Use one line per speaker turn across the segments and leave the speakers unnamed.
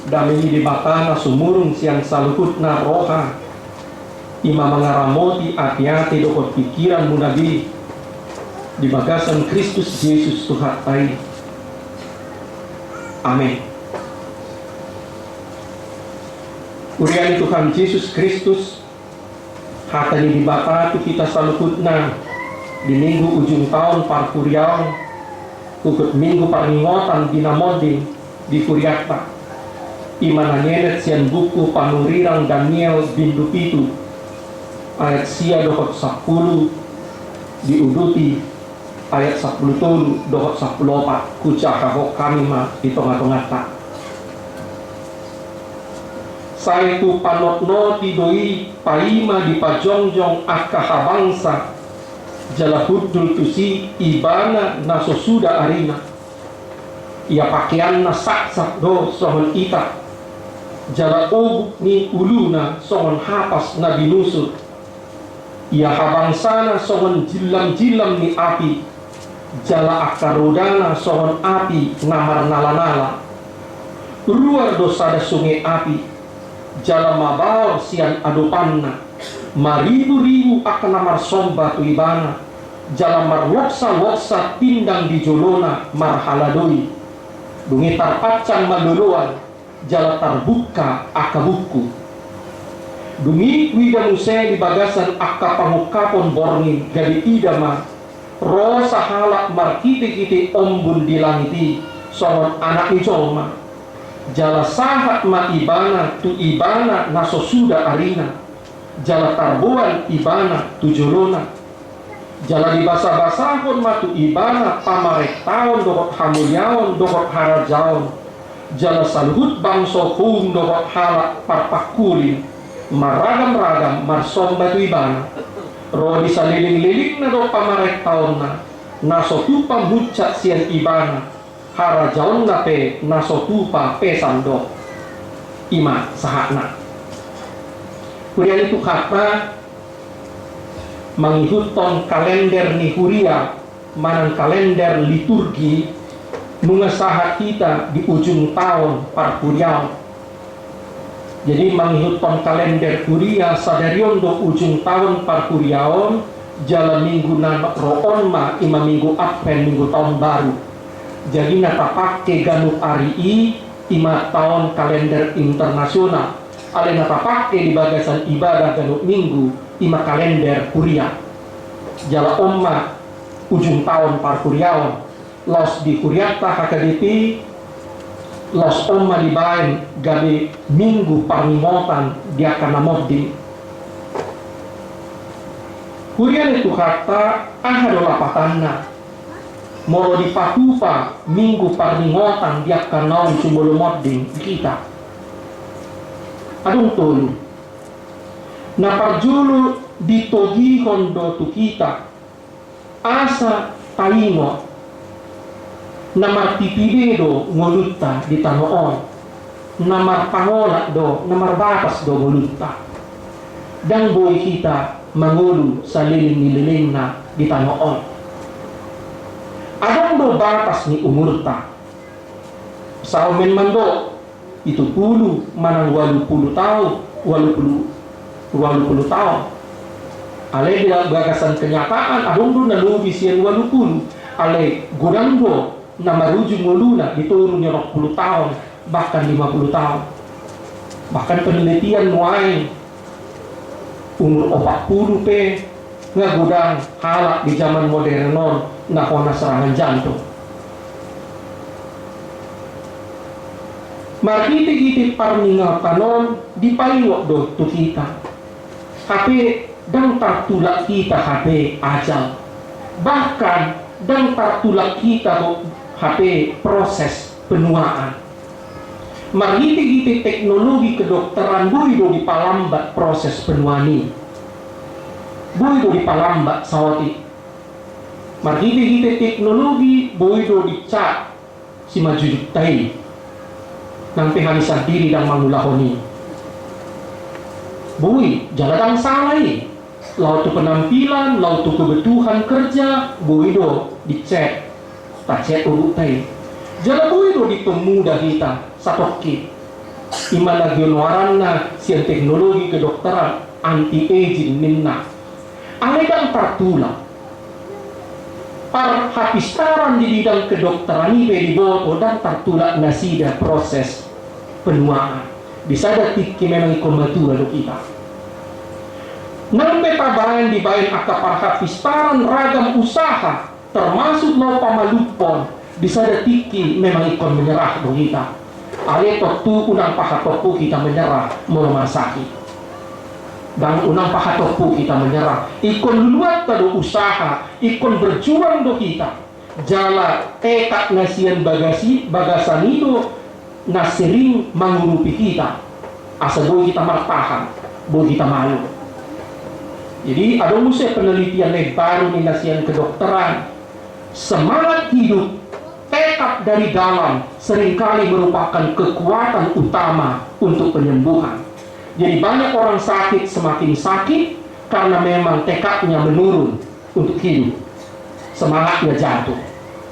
dami di bakana sumurung siang saluhut na roha ima mengaramoti hati-hati dokot pikiran munabi di bagasan Kristus Yesus Tuhan tai. Amin. Uriani Tuhan Yesus Kristus hatani di baka tu kita saluhutna di minggu ujung tahun parkuriaon ukut minggu paringotan dinamonding di Kuriata imananyenet sian buku panurirang Daniel bindu pitu ayat sia dokot 10 diuduti ayat 10 tolu dokot 10 kucakahok kami mah di tengah-tengah tak saya tu panotno tidoi paima di pajongjong akaha bangsa jala hudul tusi ibana nasosuda arina ia pakaian na sak do sohon ita jala obuk ni uluna sohon hapas na binusur ia habangsana sohon jilam-jilam ni api jala akarodana sohon api namar nala-nala luar dosada sungai api jala mabawar sian adopanna maribu-ribu akan namar somba tu ibana jala marwoksa-woksa pindang di jolona marhaladoi dungi tarpacan maluluan jala tarbuka akabuku dungi wida musai di bagasan akka pangukapon borngin gadi idama rosa halak markiti-kiti ombun di langiti sohon anak ni jolma jala sahat ma ibana tu ibana nasosuda arina jala tarbuan ibana tu jolona jala di basa-basahon matu ibana pamarek taon dokot hamulyaon dokot harajaon jala saluhut bangso hum dokot halak parpakulin maragam-ragam marsomba tu ibana rodi saliling-liling na do pamarek taon na nasotupa mucat sian ibana harajaon na pe nasotupa pesando ima sahakna kurian itu kata mengikuton kalender ni huria manang kalender liturgi mengesahat kita di ujung tahun parkuriaon jadi mengikuton kalender huria sadarion do ujung tahun parkuriaon jala minggu na roon ma ima minggu advent minggu tahun baru jadi natapake ganuk ari ima tahun kalender internasional ale natapake di bagasan ibadah ganuk minggu ima kalender kuria jala omma ujung tahun parkuriaon los di kuriata hakadipi los omma di bain gabi minggu parnimotan dia kana moddi kurian itu kata ahadola patanna molo di patupa minggu parnimotan dia kana cumulu moddi kita adung tolu na parjulu ditogi hondo tu kita asa taimo namar tipibedo ngolutta di tanoon namar pangola do namar batas do ngolutta dan boy kita mangulu sa liling na di tanoon adang do batas ni umurta sa umen mando itu pulu manang 80 tahun 80 tahun ale bila bagasan kenyataan adong do nalubi siyan 80 ale gudanggo na maruju nguluna diturun 20 tahun bahkan 50 tahun bahkan penelitian muay umur 40 pe nga gudang halak di zaman modernon na kona serangan jantung markiti-kiti parminga tanon di paliwak do tu kita HP dan tartulak kita HP ajal bahkan dan tartulak kita HP proses penuaan margiti-giti teknologi kedokteran buido di palambat proses penuani buido di palambat sawati margiti-giti teknologi buido di cat si majujuk tai nang pihamisah diri dan mangulahoni bui jaladang salai lautu penampilan lautu kebutuhan kerja buido dicek tak cek urut tai jala buido di pemuda kita satoki imana gionoaranna sian teknologi kedokteran anti-aging minna alegan tartula par hapistaran di bidang kedokteran ini diboto dan tartula nasida proses penuaan bisa detik memang ikomatura do kita nampe tabayan dibayan akapar hapistaran ragam usaha termasuk no pamalupon bisa detiki memang ikon menyerah do kita ale totu unang pahatopu kita menyerah melemah sakit dan unang pahatopu kita menyerah ikon luat tado usaha ikon berjuang do kita jala tekad nasian bagasan itu nasering mengurupi kita asa boleh kita martahan boleh kita malu. Jadi ada musim penelitian baru di nasian kedokteran semangat hidup tekad dari dalam seringkali merupakan kekuatan utama untuk penyembuhan. Jadi banyak orang sakit semakin sakit karena memang tekadnya menurun untuk hidup, semangatnya jatuh.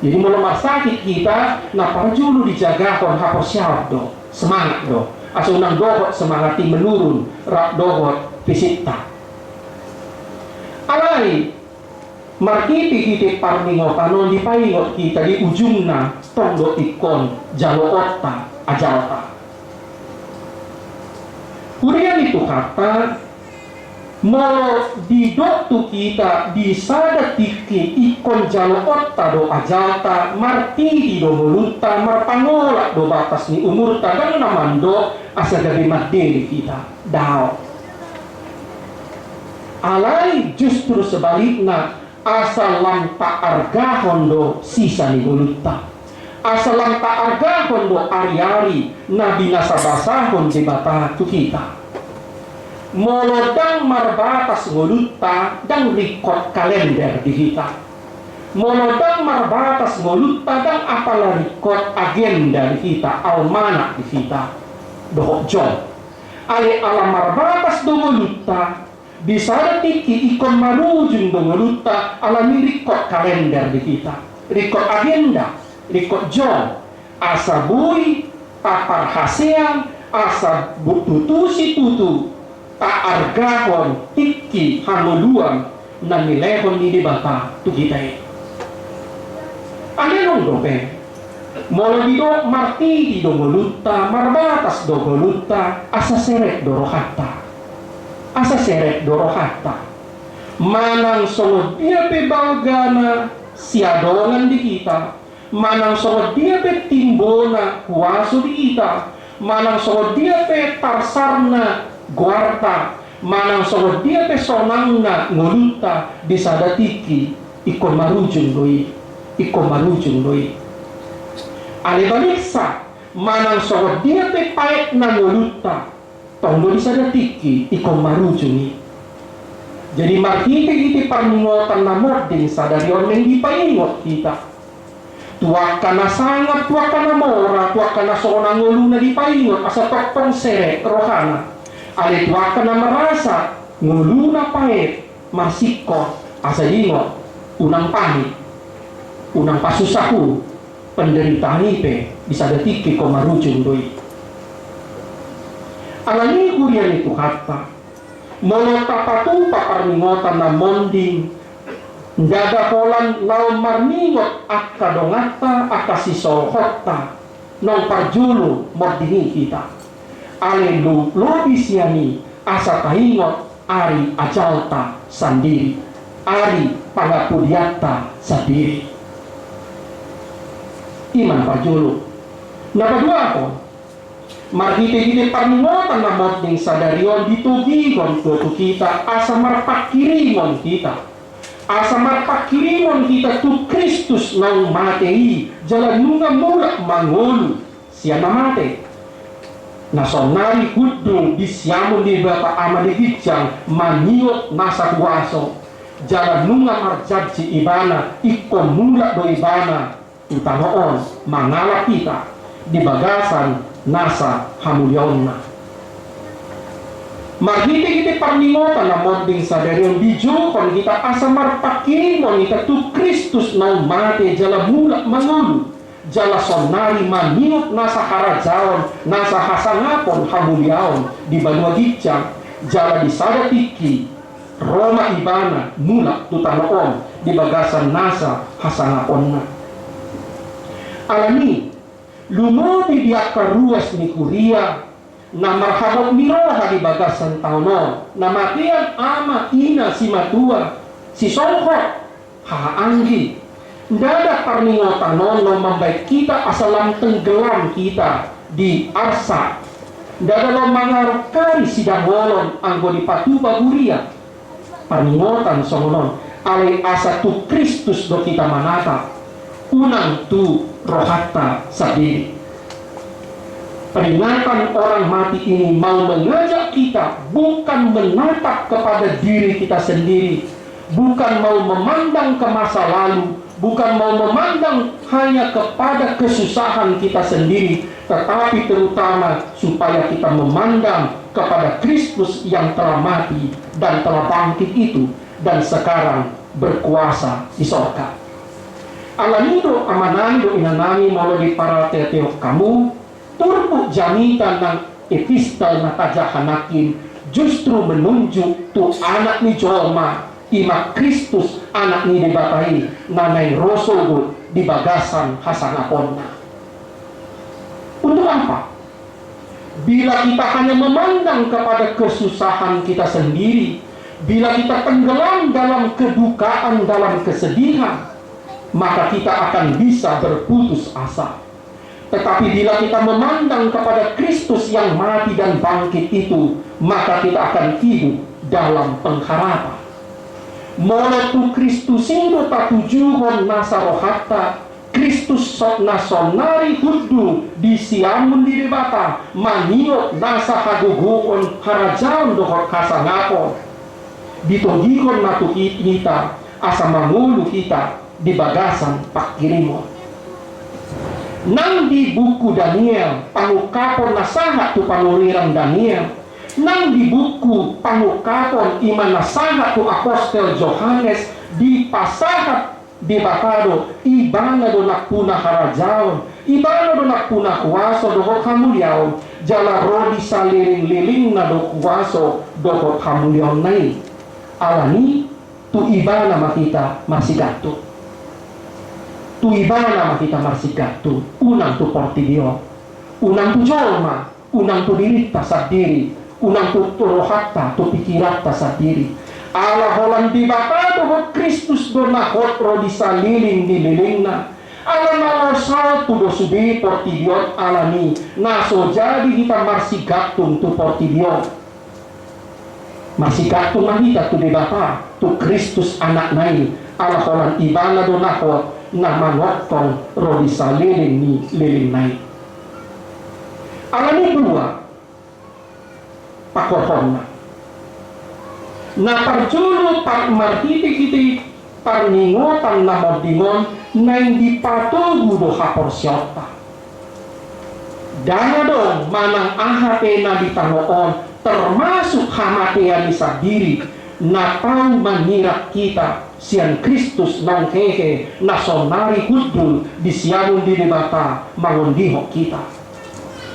Jadi melemah sakit kita, nah parjulu dijaga kon hapus syawat do, semangat do. Asal nang dohot semangati menurun, rak dohot fisikta. Alai markiti kita parningotan non dipaingot kita di ujungna tondo ikon jalo otta ajalta. Kurian itu kata mau didoktu kita bisa detiki ikon jalo otta do ajalta marti do mulunta marpangola do batas ni umur dan namando asa dari madeli kita dao. Alai justru sebaliknya asalam tak argahon do sisa ni mulunta. Asalam tak argahon do ari-ari nabi nasabasahon di bata tu kita. Molodang marbatas ngolutta dan rekod kalender di kita. Molodang marbatas ngolutta dan apalah rekod agenda di kita, almanak di kita. Dohok jom. Ale alam marbatas do ngolutta bisa detiki ikon marujung do ngolutta alami rekod kalender di kita. Rekod agenda, rekod jom. Asa bui, tapar haseang, asa bututusi tutu. Tak argahon tiki hanuluan na nilehon ni dibata tu kita e. Ane nong dope molo dido marti dido golutta marbatas do golutta asa seret dorohatta asa seret dorohatta manang songo dia pe balgana siadongan di kita manang songo dia pe timbona kuaso di kita manang songo dia pe tarsarna guarta manang songo dia pesonangna ngoluta disadatiki ikon marujung doi ale baliksa manang songo dia pe paet na ngoluta tonggo disadatiki ikon marujung. Jadi markite iti parningotan na mording sadarion yang dipaingot kita tua kana sangat tua kana mora tua kana songo ngolu na dipaingot asa toktong seret rohana ale tuaka na merasa ngulu na pahit marsiko asa dingo unang pahit unang pasusahu penderitaan ipe bisa detiki ko marujung doi alani kurian itu kata molo tapatu paparningotan na monding Jaga kolan lau marningot akka dongata akka sisohota nong parjulu mordini kita ale lobisiani asa taingot ari ajalta sandiri ari pangapudiata sendiri iman parjulu na kedua ko marhite-hite parningotan na mording sadarion ditugigon tutu kita asa marpakiringon kita asa marpakiringon kita tu Kristus nang matei jalan nunga mula mangolu siya na mate nasonari kudung disyamun di bapa amade hijang maniot nasa kuaso jalan nunga marjadji ibana ikon mula do ibana utanoon mangala kita di bagasan nasa hamulionna marhite-hite parningotan na mording sadarion bijukon kita asa marpakiringon kita tu Kristus nang mate jalan mula mangolu jala sonari maniut nasa harajaon nasa hasangapon hamuliaon di Banua Gicang jala disada tiki Roma ibana mula tutanoon di bagasan nasa hasangaponna. Alani lumodi di akaruas ni kuria na marhabot miroha di bagasan tauno na matian ama ina si matua si songkot haanggi dada parningotan no membaik kita asalam tenggelam kita di arsa dada lo mangarukari sidang wolon anggo di patuba guria parningotan songonon alai asa tu Kristus do kita manata unang tu rohata sadiri. Peringatan orang mati ini mau mengajak kita bukan menatap kepada diri kita sendiri, bukan mau memandang ke masa lalu, bukan mau memandang hanya kepada kesusahan kita sendiri, tetapi terutama supaya kita memandang kepada Kristus yang telah mati dan telah bangkit itu dan sekarang berkuasa di sorga. Alanido amanando inanami mau di para teteo kamu turpu jamitan ng epistel na tajahanakin justru menunjuk tu anak ni Joma ima Kristus anak ni dibatai nanay rosogo di bagasan hasangaponna. Untuk apa? Bila kita hanya memandang kepada kesusahan kita sendiri, bila kita tenggelam dalam kedukaan, dalam kesedihan, maka kita akan bisa berputus asa. Tetapi bila kita memandang kepada Kristus yang mati dan bangkit itu, maka kita akan hidup dalam pengharapan. Mula tu Kristus itu tak tujuan nasa rohata, Kristus sok nasonari hudu di siamun di debata, maniot nasa haguguon harajaon dohor kasangapon. Ditogikon natu kita, asa mangulu kita di bagasan pakirimon. Nang di buku Daniel, pangukapon nasahat tu panulirang Daniel. Nang di buku pangukapon iman nasahat tu apostel Johannes di pasahat di bakado ibana do nakpuna harajaon, ibana do nakpuna kuwaso do hamuliaon, jala rodi saliring-liling na do kuwaso do hamuliaon nai. Alani tu ibana makita masigato. Tu ibana makita marsigatu, unang tu portidio, unang tu jolma, unang tu dirita sa diri, unang tu rohata, tu pikirata sa diri. Ala holan di batado ho Kristus do nahot ro di saliling di lilingna. Ala nalosal tu do subi portidio alani, naso jadi kita marsigatun tu portidio. Marsigatun mahita tu di bata, tu Kristus anak nai, ala holan ibana do nahot, na manotong rodi sa liling ni liling nai. Alani dua pakohon na parjulo pak martiti kiti parningotan na modingon na hindi patugo do haporsyota. Dana dong manang ahate na ditanoon termasuk hamatean sa diri na tau manirak kita sian Kristus nang hehe nasonari hudul di siamun di debata mangondihok kita.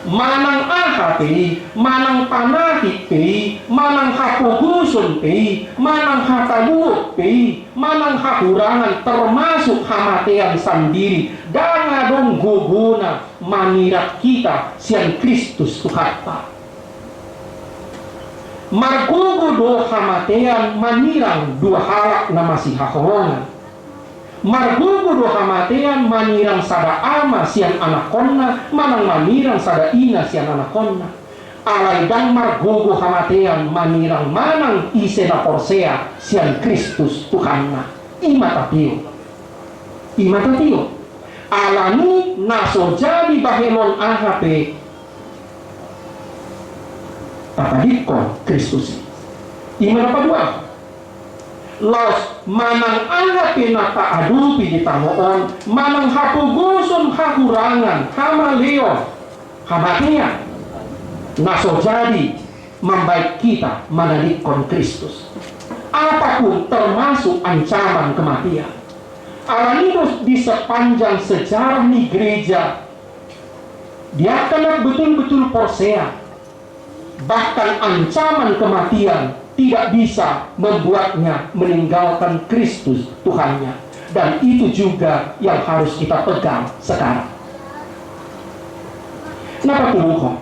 Manang ahati, manang panahit pe, manang hapugusun pe, manang hataluot pe, manang hakurangan termasuk hamatean sendiri. Dangadong guguna manirak kita sian Kristus Tuhatta. Margugo do hamatean manirang dua halak na masih hahorongan. Margugo do hamatean manirang sada ama siang anakonna, manang manirang sada ina siang anakonna. Alay dang margugo hamatean manirang manang ise na porsea siang Kristus Tuhanna. Imatatio. Imatatio. Alani naso jadi bahemon ahape tatadikon Kristus. Iman apa dua? Los manang angapi nata adupi di tamoon, manang hapugusun hakurangan, hamaleon, hamatia, naso jadi membaik kita menadikon Kristus. Apapun termasuk ancaman kematian, Alanidos di sepanjang sejarah nih gereja, dia kena betul-betul porsea. Bahkan ancaman kematian tidak bisa membuatnya meninggalkan Kristus Tuhannya. Dan itu juga yang harus kita pegang sekarang. Napa tuluko?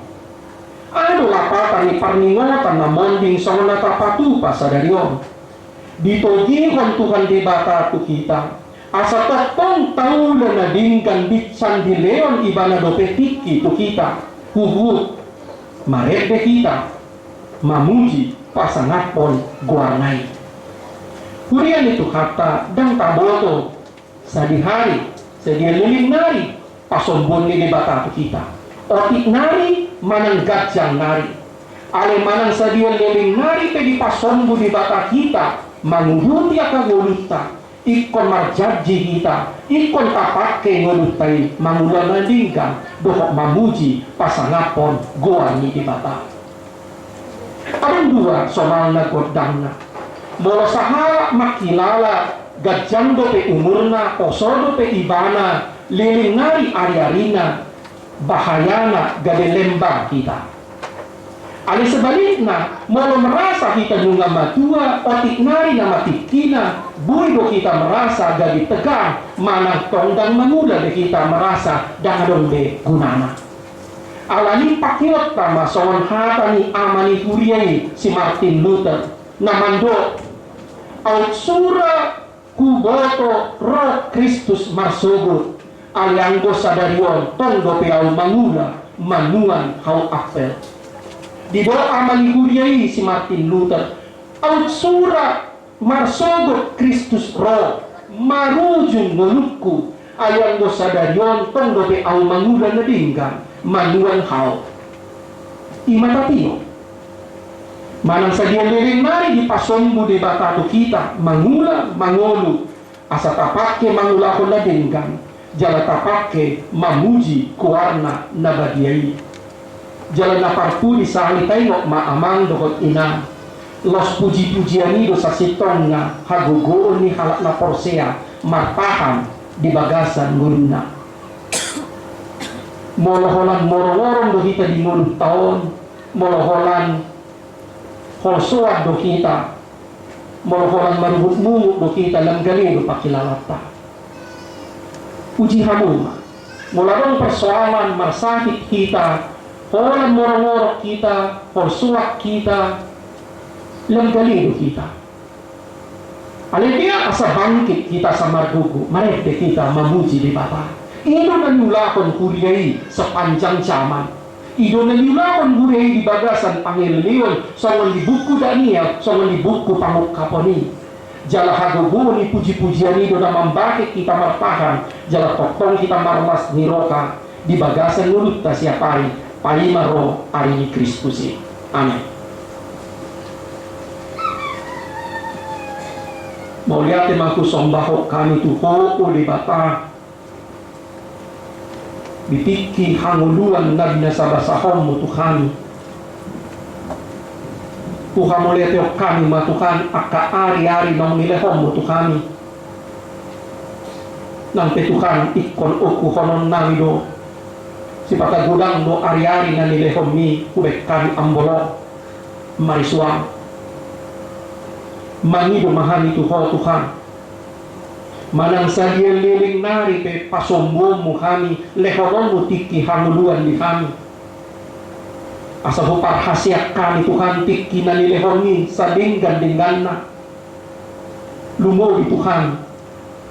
Ano lapatan ni parningotan na monding sa mga kapatupa sa darion. Dito gihon Tuhan di bata tu kita. Asa tatong taulan na dinggan bitsan di leon iba na dopetiki tu kita. Huhut, marebe kita, mamuji pasangapon guarnay. Kurian itu kata dan taboto sa dihari, sa dialiling nari, pasombon ni bata tu kita. Otik nari, manang gadyang nari. Ale manang sa dialiling nari, pedi pasombo di bata kita, mangurutiaka guluta, ikon marjadji kita, ikon tapake ngulutay, mangulan dinggan, dohok mamuji, pasangapon, guan ni di bata. Ang dua, somal na godang na. Mula sahala makilala, gadyang do pe umurna, posodo pe ibana, liling nari ari-arina, bahayana gadelemba kita. Ali sebaliknya, mula merasa kita nunga matua, otik nari na matikina, buido kita merasa gadi tegang, manang tonggang mamula de kita merasa dangadong de gunana. Alani pakiot tama sawan hatani amani huriai si Martin Luther, namando Autsura kuboto roh Kristus marsogot alianggo sadarion tondo peau mangula manuan hau apel. Di doa maniguriai si Martin Luther, Autsura marsogot Kristus roh marujung ngolukku alianggo sadarion tondo peau mangula nadinggan manuan hau imatatio. Manang sa dialiling nari di pasombo di batato kita, mangula, mangolu, asa tapake mangula ko na dinggan, jala tapake mamuji kuwarna na badiyay. Jala na parpuli sa halitay ngok maamang dokot ina, los puji-pujianido sa sitong nga hagugoon ni halak na porsea, martahan di bagasan nguluna. Moloholan morong-morong do kita di mulong taon, moloholan Holsuat do kita, moloholan marubut-mumut do kita langgali do pakilalata. Uji hamuma, mularong persoalan marsakit kita, holan morong-morong kita, holsuat kita, langgali do kita. Alin dia asa bangkit kita sa margugo, marete kita mamuji di Bapa. Ino nanulakon kuriyay sa panjang zaman. Ido na nilakon gurei di bagasan Panginoon songon di buku Daniel, songon di buku Pamukaponi. Jala hagugo ni puji-pujian ido na mambakit kita martahan, jala tokong kita marmas niroka di bagasan ngulut ta siapari, palimaro ari ni Kristus. Amen. Mauliate makusombaho kami tuho uli bata bitiki hanguluan na binasabasahom mo Tuhan. Tuhan mo leteo kami matukan akaari-ari ng nilehom mo Tuhan. Nang petukan ikon uku honon nami do si patagudang do ari-ari na nilehom mi kubek kami ambolo mariswang mangido mahani tuho Tuhan. Manang sa liling nari pe pasombong mo kami, lehoron mo tiki hanguluan di kami. Asa ho parhasyak kami Tuhan tiki na nilehon ni sa dinggan-dinggan na. Lumo di Tuhan.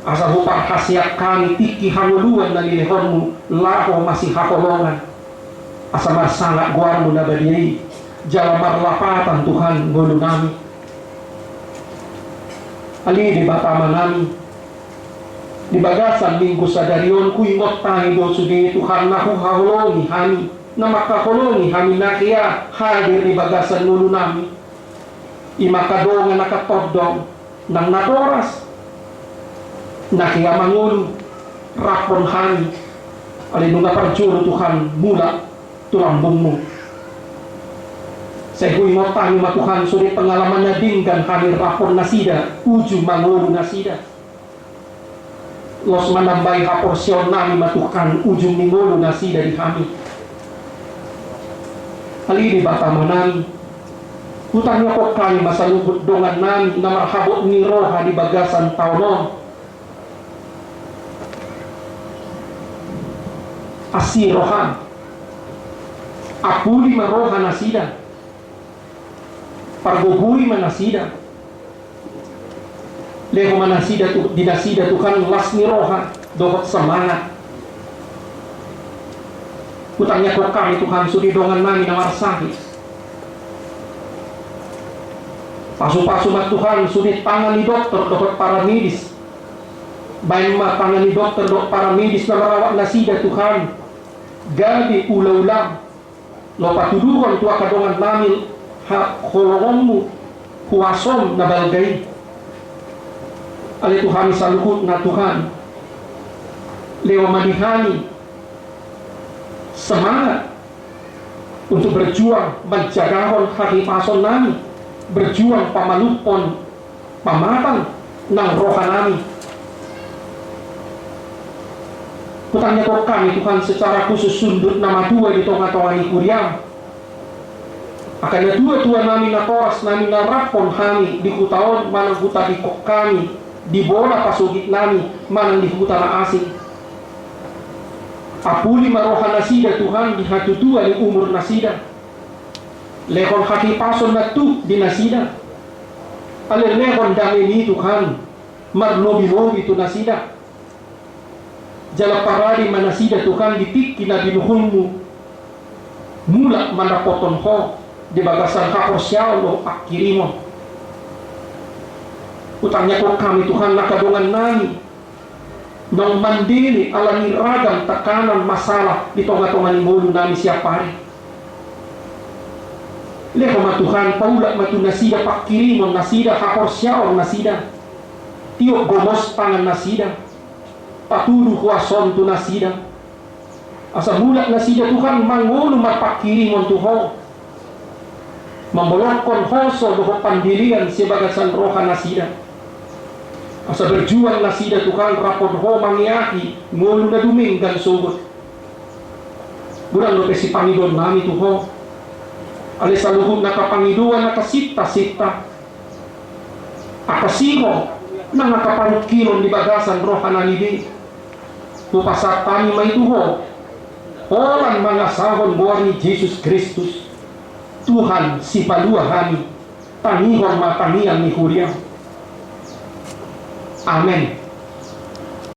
Asa ho parhasyak kami tiki hanguluan na nilehon mo, laho masih hakolongan. Asa marsangak guar mo na badiri, jala marlapatan Tuhan ngulu nami. Ali di batama nami. Di bagasan minggu sadarion kuingot tayo do sudi Tuhan na huhahulongi kami na makakulongi kami na kaya hadir di bagasan nulo nami imakado nga nakatodong ng nadoras na kaya mangulo rapon kami alin nga parjuro Tuhan mula tulambong mo sa kuingot tayo matuhan sudi pengalaman na dinggan kami rapon na sida ujung mangulo na sida. los manambai haporsion nami matukan ujung minggu nasi dari kami. Kali ini batama nami hutangnya kok kami masa lubut dongan nami nama habot ni roha di bagasan taunon asir rohan apuli maroha nasida pargoburi manasida leho manasida tu dinasida Tuhan lasmi roha dohot semangat hutangnya kok kami Tuhan sudi dongan nami nama rasahi pasu-pasu mat Tuhan sudi tangani dokter dohot para medis bain ma tangani dokter dohot para medis na merawat nasida Tuhan gabi ula-ulam lo patuduhon tua kadongan nami ha holongmu kuasom na balgai ali Tuhan salukut na Tuhan leo manihani semangat untuk berjuang menjagahon haki pason nami berjuang pamalupon pamatang nang rohanami. Kutanya kok kami Tuhan secara khusus sundut nama dua di tonga-tonga ni kuriam akannya dua nami na toras nami na rapon kami di kutaon manang kuta di kok kami di bola pasugit nami manang di kuta na asing apuli maroha nasida Tuhan di hatu tua di umur nasida lehon haki pason na tu di nasida alir lehon dami ni Tuhan marlobi-lobi tu nasida jala paradi manasida Tuhan ditik kina binuhunmu mula manapoton ho di bagasan kapor siyaw lo akirimo utangnya kok kami Tuhan nakadongan nami nang mandili alami ragam tekanan masalah di tonga-tonga ni mulu nami siapa hari leho ma Tuhan paulak matu nasida pakirimo nasida kapor siyaw nasida tiok gomos tangan nasida patuduh kuason tu nasida asa mulak nasida Tuhan mangulu mapakiri mon Tuhan membolokkan hoso doho pandirian sebagai san roha nasida asa berjuang nasida Tuhan rapon ho mangiaki ngulu na duming dan sugut burang lo pesi pangidon nami Tuhan ali saluhun nakapangiduan nakasita-sita akasiho nang nakapanukilon di bagasan roha nanidi pasat tani may tuho olan mga sahon buwan ni Jesus Kristus Tuhan si palua kami tanihon matangian ni Huriam. Amen.